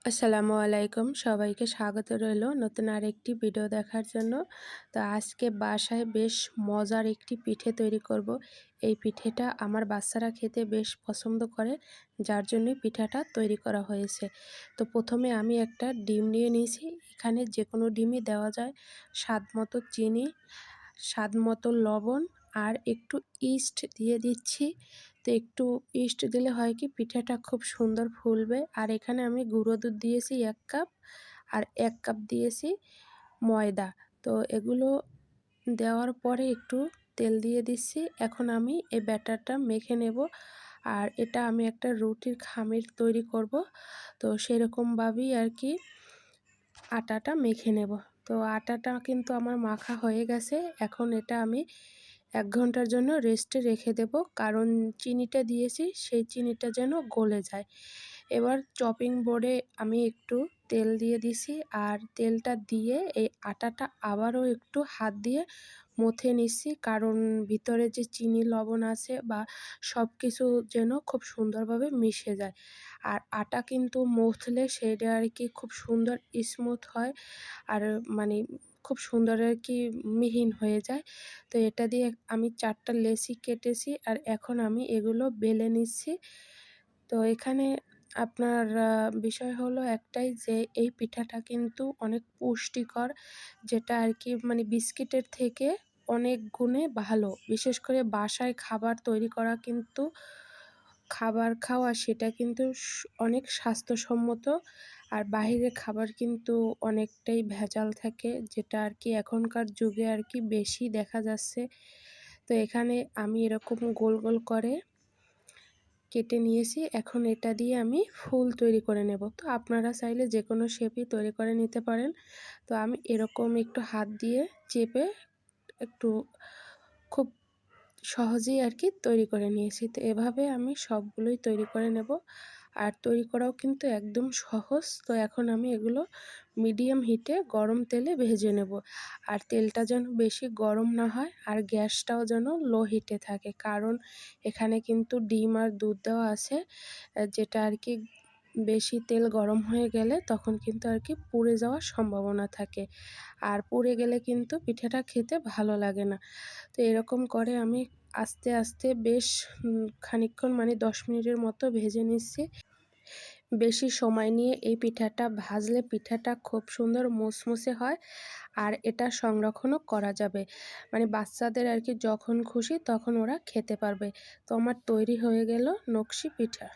আসসালামু আলাইকুম। সবাইকে স্বাগত রইলো নতুন আরেকটি ভিডিও দেখার জন্য। তো আজকে বাসায় বেশ মজার একটি পিঠে তৈরি করব। এই পিঠেটা আমার বাচ্চারা খেতে বেশ পছন্দ করে, যার জন্যই পিঠাটা তৈরি করা হয়েছে। তো প্রথমে আমি একটা ডিম নিয়ে নিয়েছি। এখানে যেকোনো ডিমই দেওয়া যায়। স্বাদমতো চিনি, স্বাদমতো লবণ আর একটু ইস্ট দিয়ে দিচ্ছি। তো একটু ইস্ট দিলে হয় কি পিঠাটা খুব সুন্দর ফুলবে। আর এখানে আমি গুঁড়ো দুধ দিয়েছি ১ কাপ আর ১ কাপ দিয়েছি ময়দা। তো এগুলো দেওয়ার পরে একটু তেল দিয়ে দিচ্ছি। এখন আমি এই ব্যাটারটা মেখে নেব। আর এটা আমি একটা রুটির খামির তৈরি করব। তো সেরকমভাবেই আর কি আটাটা মেখে নেব। তো আটাটা কিন্তু আমার মাখা হয়ে গেছে। এখন এটা আমি ১ ঘন্টার জন্য রেস্টে রেখে দেব। কারণ চিনিটা দিয়েছি, সেই চিনিটা যেন গলে যায়। এবার চপিং বোর্ডে আমি একটু তেল দিয়ে দিছি। আর তেলটা দিয়ে এই আটাটা আবারও একটু হাত দিয়ে মথে নিচ্ছি। কারণ ভিতরে যে চিনি লবণ আছে বা সব কিছু যেন খুব সুন্দরভাবে মিশে যায়। আর আটা কিন্তু মথলে সেটা আর কি খুব সুন্দর স্মুথ হয়। আর মানে খুব সুন্দর আর কি মিহিন হয়ে যায়। তো এটা দিয়ে আমি ৪ টা লেচি কেটেছি। আর এখন আমি এগুলো বেলে নিচ্ছি। তো এখানে আপনার বিষয় হলো একটাই যে এই পিঠাটা কিন্তু অনেক পুষ্টিকর, যেটা আর কি মানে বিস্কিটের থেকে অনেক গুণে ভালো। বিশেষ করে বাসায় খাবার তৈরি করা কিন্তু খাবার খাওয়া সেটা কিন্তু অনেক স্বাস্থ্যসম্মত। আর বাহিরের খাবার কিন্তু অনেকটাই ভেজাল থাকে, যেটা আর কি এখনকার যুগে আর কি বেশি দেখা যাচ্ছে। তো এখানে আমি এরকম গোল গোল করে কেটে নিয়েছি। এখন এটা দিয়ে আমি ফুল তৈরি করে নেব। তো আপনারা চাইলে যেকোনো শেপই তৈরি করে নিতে পারেন। তো আমি এরকম একটু হাত দিয়ে চেপে একটু খুব সহজেই আর কি তৈরি করে নিয়েছি। তো এভাবে আমি সবগুলোই তৈরি করে নেব। আর তৈরি করাও কিন্তু একদম সহজ। তো এখন আমি এগুলো মিডিয়াম হিটে গরম তেলে ভেজে নেব। আর তেলটা যেন বেশি গরম না হয় আর গ্যাসটাও যেন লো হিটে থাকে। কারণ এখানে কিন্তু ডিম আর দুধ দেওয়া আছে, যেটা আর কি বেশি তেল গরম হয়ে গেলে তখন কিন্তু আর কি পুড়ে যাওয়ার সম্ভাবনা থাকে। আর পুড়ে গেলে কিন্তু পিঠাটা খেতে ভালো লাগে না। তো এরকম করে আমি আস্তে আস্তে বেশ খানিকক্ষণ মানে ১০ মিনিটের মতো ভেজে নিচ্ছি। বেশি সময় নিয়ে এই পিঠাটা ভাজলে পিঠাটা খুব সুন্দর মুসমুসে হয়। আর এটা সংরক্ষণও করা যাবে। মানে বাচ্চাদের আর কি যখন খুশি তখন ওরা খেতে পারবে। তো আমার তৈরি হয়ে গেল নকশি পিঠা।